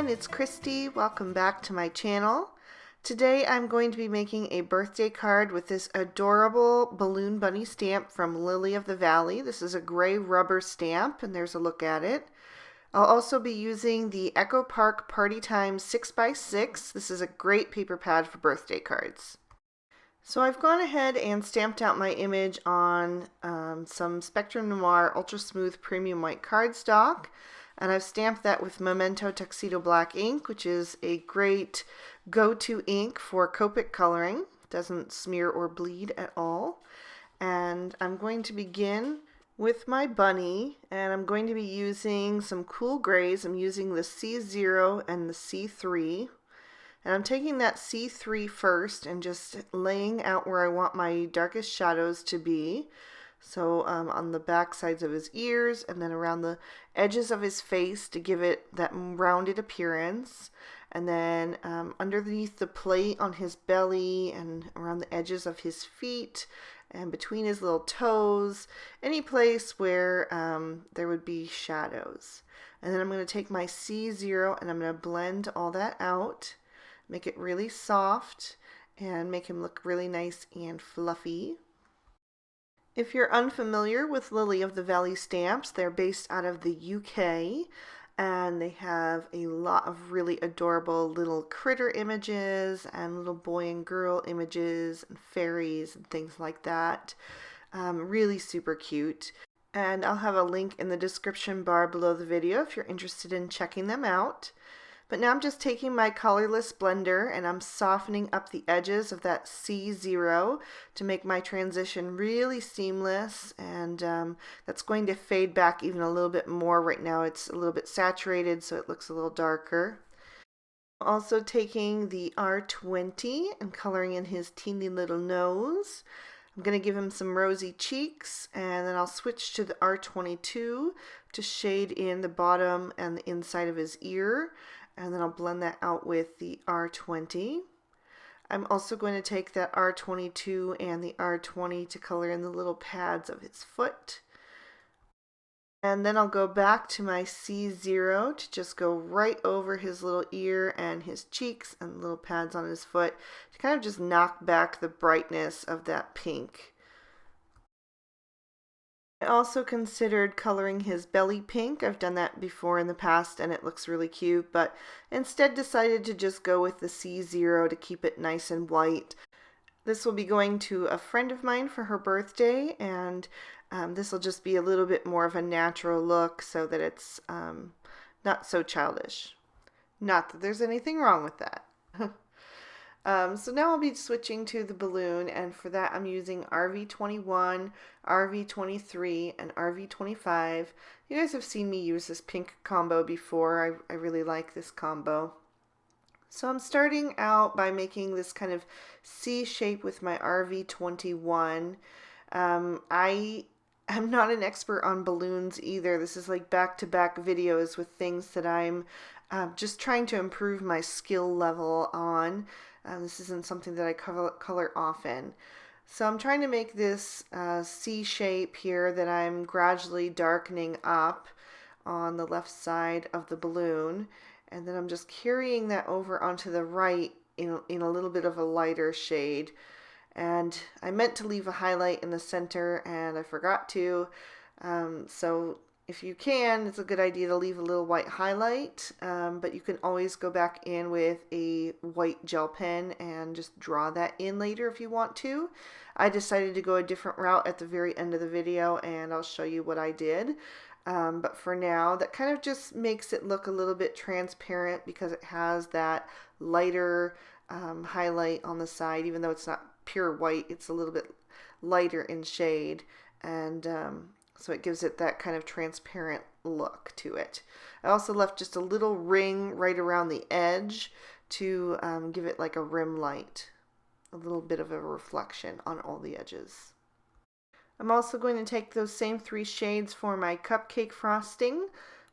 everyone, it's Christy. Welcome back to my channel. Today I'm going to be making a birthday card with this adorable balloon bunny stamp from Lili of the Valley. This is a gray rubber stamp and there's a look at it. I'll also be using the Echo Park Party Time 6x6. This is a great paper pad for birthday cards. So I've gone ahead and stamped out my image on some Spectrum Noir Ultra Smooth Premium White cardstock. And I've stamped that with Memento Tuxedo Black ink, which is a great go-to ink for Copic coloring. Doesn't smear or bleed at all. And I'm going to begin with my bunny, and I'm going to be using some cool grays. I'm using the C0 and the C3. And I'm taking that C3 first and just laying out where I want my darkest shadows to be. So on the back sides of his ears and then around the edges of his face to give it that rounded appearance. And then underneath the plate on his belly and around the edges of his feet and between his little toes, any place where there would be shadows. And then I'm going to take my C0 and I'm going to blend all that out, make it really soft and make him look really nice and fluffy. If you're unfamiliar with Lili of the Valley stamps, they're based out of the UK and they have a lot of really adorable little critter images and little boy and girl images and fairies and things like that. Really super cute. And I'll have a link in the description bar below the video if you're interested in checking them out. But now I'm just taking my colorless blender and I'm softening up the edges of that C0 to make my transition really seamless, and that's going to fade back even a little bit more. Right now it's a little bit saturated so it looks a little darker. Also taking the R20 and coloring in his teeny little nose. I'm going to give him some rosy cheeks, and then I'll switch to the R22 to shade in the bottom and the inside of his ear. And then I'll blend that out with the R20. I'm also going to take that R22 and the R20 to color in the little pads of his foot. And then I'll go back to my C0 to just go right over his little ear and his cheeks and little pads on his foot to kind of just knock back the brightness of that pink. I also considered coloring his belly pink. I've done that before in the past and it looks really cute, but instead decided to just go with the C0 to keep it nice and white. This will be going to a friend of mine for her birthday, and this will just be a little bit more of a natural look so that it's not so childish. Not that there's anything wrong with that. So now I'll be switching to the balloon, and for that I'm using RV21, RV23, and RV25. You guys have seen me use this pink combo before. I really like this combo. So I'm starting out by making this kind of C shape with my RV21. I am not an expert on balloons either. This is like back-to-back videos with things that I'm just trying to improve my skill level on. This isn't something that I color often. So I'm trying to make this C shape here that I'm gradually darkening up on the left side of the balloon. And then I'm just carrying that over onto the right in a little bit of a lighter shade. And I meant to leave a highlight in the center and I forgot to. So if you can, it's a good idea to leave a little white highlight, but you can always go back in with a white gel pen and just draw that in later if you want to. I decided to go a different route at the very end of the video, and I'll show you what I did. But for now, that kind of just makes it look a little bit transparent because it has that lighter highlight on the side. Even though it's not pure white, it's a little bit lighter in shade, and so it gives it that kind of transparent look to it. I also left just a little ring right around the edge to give it like a rim light, a little bit of a reflection on all the edges. I'm also going to take those same three shades for my cupcake frosting,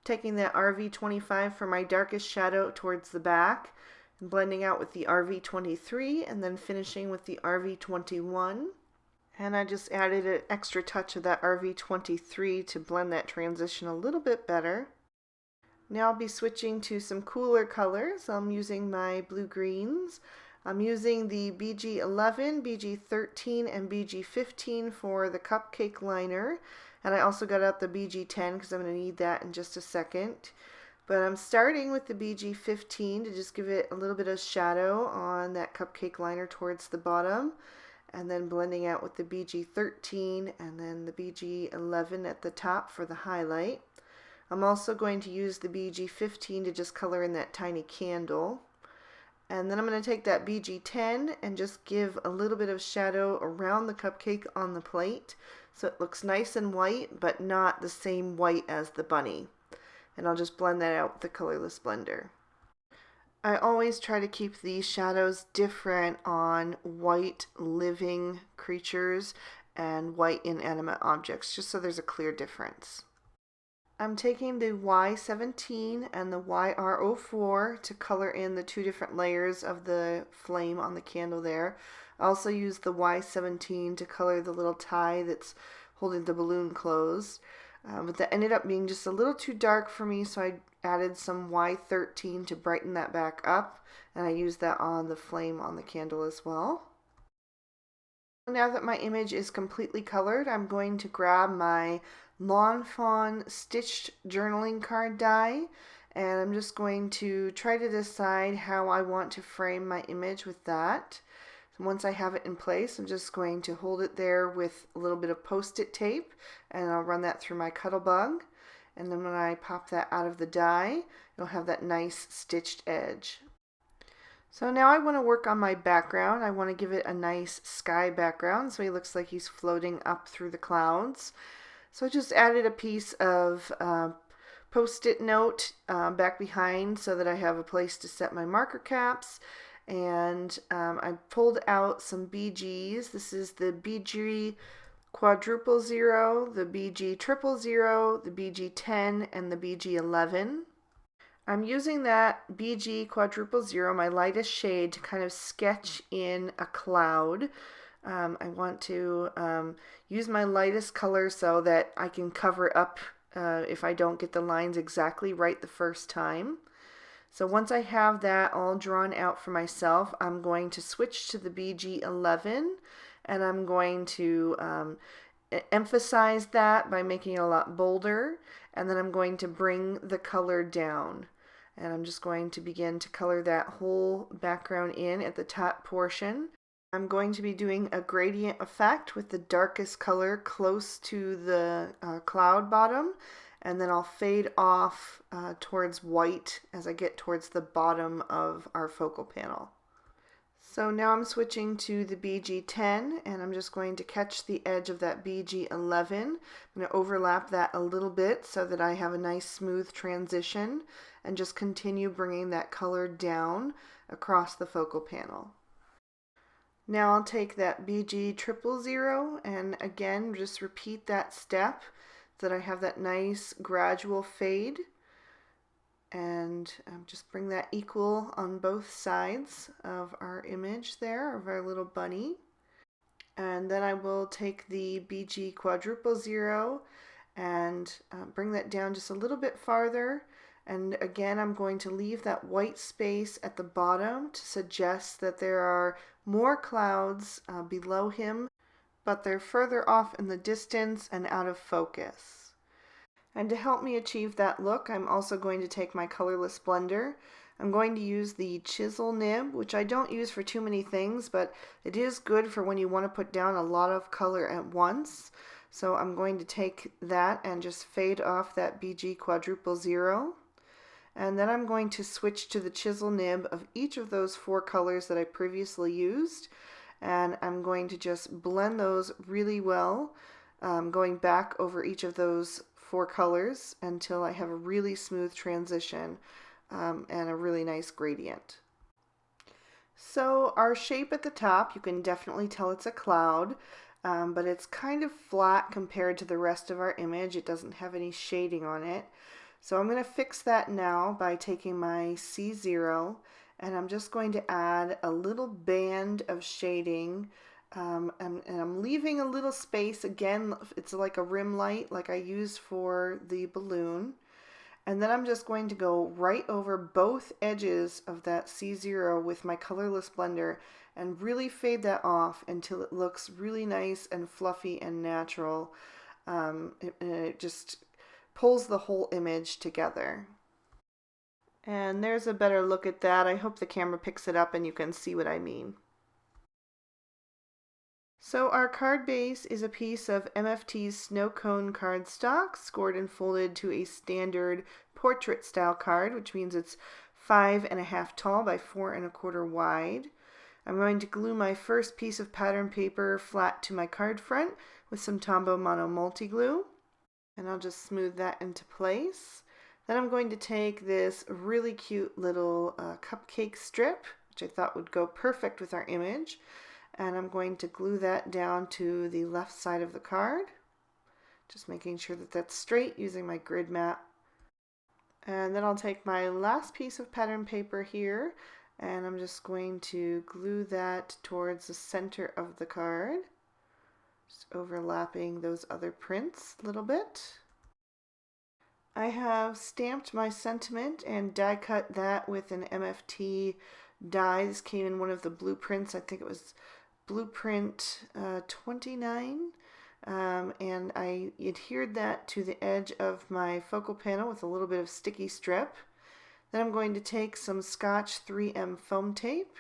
taking that RV25 for my darkest shadow towards the back, and blending out with the RV23, and then finishing with the RV21. And I just added an extra touch of that RV23 to blend that transition a little bit better. Now I'll be switching to some cooler colors. I'm using my blue-greens. I'm using the BG11, BG13, and BG15 for the cupcake liner. And I also got out the BG10 because I'm going to need that in just a second. But I'm starting with the BG15 to just give it a little bit of shadow on that cupcake liner towards the bottom. And then blending out with the BG13 and then the BG11 at the top for the highlight. I'm also going to use the BG15 to just color in that tiny candle. And then I'm going to take that BG10 and just give a little bit of shadow around the cupcake on the plate so it looks nice and white, but not the same white as the bunny. And I'll just blend that out with the colorless blender. I always try to keep these shadows different on white living creatures and white inanimate objects, just so there's a clear difference. I'm taking the Y17 and the YR04 to color in the two different layers of the flame on the candle there. I also used the Y17 to color the little tie that's holding the balloon closed. But that ended up being just a little too dark for me, so I added some Y13 to brighten that back up, and I used that on the flame on the candle as well. Now that my image is completely colored, I'm going to grab my Lawn Fawn stitched journaling card die, and I'm just going to try to decide how I want to frame my image with that. Once I have it in place, I'm just going to hold it there with a little bit of post-it tape, and I'll run that through my Cuttlebug. And then when I pop that out of the die, it'll have that nice stitched edge. So now I want to work on my background. I want to give it a nice sky background so he looks like he's floating up through the clouds. So I just added a piece of post-it note back behind so that I have a place to set my marker caps. And I pulled out some BGs. This is the BG quadruple 0, the BG triple 0, the BG10, and the BG11. I'm using that BG quadruple 0, my lightest shade, to kind of sketch in a cloud. I want to use my lightest color so that I can cover up if I don't get the lines exactly right the first time. So once I have that all drawn out for myself, I'm going to switch to the BG11, and I'm going to emphasize that by making it a lot bolder, and then I'm going to bring the color down. And I'm just going to begin to color that whole background in at the top portion. I'm going to be doing a gradient effect with the darkest color close to the cloud bottom, and then I'll fade off towards white as I get towards the bottom of our focal panel. So now I'm switching to the BG10, and I'm just going to catch the edge of that BG11. I'm going to overlap that a little bit so that I have a nice smooth transition, and just continue bringing that color down across the focal panel. Now I'll take that BG triple 0 and again just repeat that step so that I have that nice gradual fade, and just bring that equal on both sides of our image there, of our little bunny. And then I will take the BG quadruple 0 and bring that down just a little bit farther. And again, I'm going to leave that white space at the bottom to suggest that there are more clouds below him, but they're further off in the distance and out of focus. And to help me achieve that look, I'm also going to take my colorless blender. I'm going to use the chisel nib, which I don't use for too many things, but it is good for when you want to put down a lot of color at once. So I'm going to take that and just fade off that BG quadruple 0. And then I'm going to switch to the chisel nib of each of those 4 colors that I previously used. And I'm going to just blend those really well, going back over each of those 4 colors until I have a really smooth transition and a really nice gradient. So our shape at the top, you can definitely tell it's a cloud, but it's kind of flat compared to the rest of our image. It doesn't have any shading on it. So I'm going to fix that now by taking my C0, and I'm just going to add a little band of shading, and I'm leaving a little space. Again, it's like a rim light like I used for the balloon. And then I'm just going to go right over both edges of that C0 with my colorless blender and really fade that off until it looks really nice and fluffy and natural. It just pulls the whole image together. And there's a better look at that. I hope the camera picks it up and you can see what I mean. So our card base is a piece of MFT's snow cone cardstock, scored and folded to a standard portrait style card, which means it's 5.5 tall by 4.25 wide. I'm going to glue my first piece of pattern paper flat to my card front with some Tombow Mono Multi-Glue, and I'll just smooth that into place. Then I'm going to take this really cute little cupcake strip, which I thought would go perfect with our image, and I'm going to glue that down to the left side of the card, just making sure that that's straight using my grid mat. And then I'll take my last piece of pattern paper here, and I'm just going to glue that towards the center of the card, just overlapping those other prints a little bit. I have stamped my sentiment and die cut that with an MFT die. This came in one of the blueprints. I think it was blueprint 29. And I adhered that to the edge of my focal panel with a little bit of sticky strip. Then I'm going to take some Scotch 3M foam tape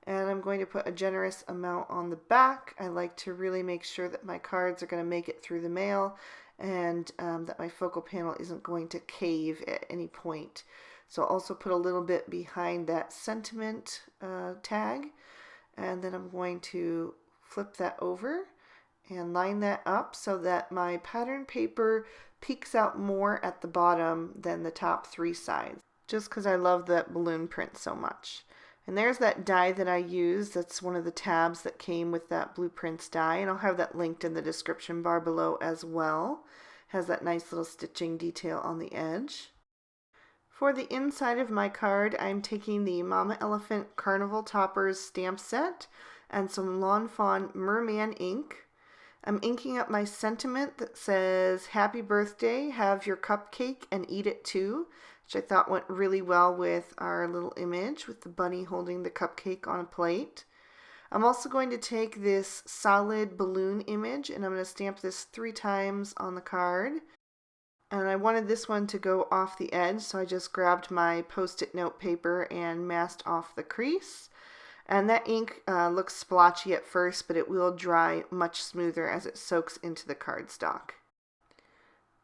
and I'm going to put a generous amount on the back. I like to really make sure that my cards are going to make it through the mail and that my focal panel isn't going to cave at any point. So I'll also put a little bit behind that sentiment tag, and then I'm going to flip that over and line that up so that my pattern paper peeks out more at the bottom than the top three sides, just because I love that balloon print so much. And there's that die that I used. That's one of the tabs that came with that Blueprints die, and I'll have that linked in the description bar below as well. It has that nice little stitching detail on the edge. For the inside of my card, I'm taking the Mama Elephant Carnival Toppers stamp set and some Lawn Fawn Merman ink. I'm inking up my sentiment that says, "Happy birthday, have your cupcake and eat it too," which I thought went really well with our little image with the bunny holding the cupcake on a plate. I'm also going to take this solid balloon image and I'm going to stamp this 3 times on the card. And I wanted this one to go off the edge, so I just grabbed my Post-it note paper and masked off the crease. And that ink looks splotchy at first, but it will dry much smoother as it soaks into the cardstock.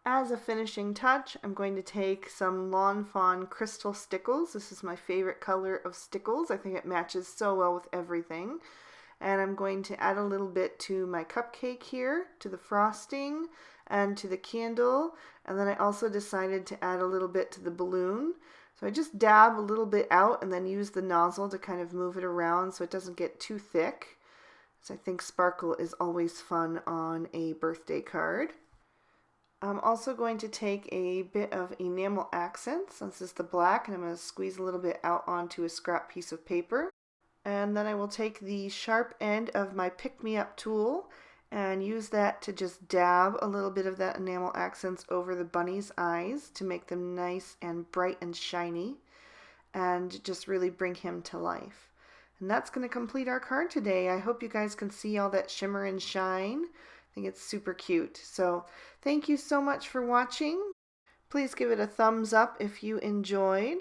As a finishing touch, I'm going to take some Lawn Fawn Crystal Stickles. This is my favorite color of stickles. I think it matches so well with everything. And I'm going to add a little bit to my cupcake here, to the frosting, and to the candle. And then I also decided to add a little bit to the balloon. So I just dab a little bit out and then use the nozzle to kind of move it around so it doesn't get too thick. So I think sparkle is always fun on a birthday card. I'm also going to take a bit of enamel accents. This is the black, and I'm going to squeeze a little bit out onto a scrap piece of paper. And then I will take the sharp end of my pick-me-up tool and use that to just dab a little bit of that enamel accents over the bunny's eyes to make them nice and bright and shiny and just really bring him to life. And that's going to complete our card today. I hope you guys can see all that shimmer and shine. I think it's super cute. So thank you so much for watching. Please give it a thumbs up if you enjoyed.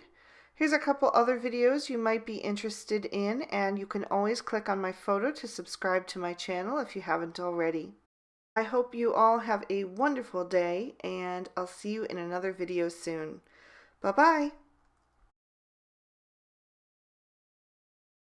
Here's a couple other videos you might be interested in, and you can always click on my photo to subscribe to my channel if you haven't already. I hope you all have a wonderful day, and I'll see you in another video soon. Bye-bye!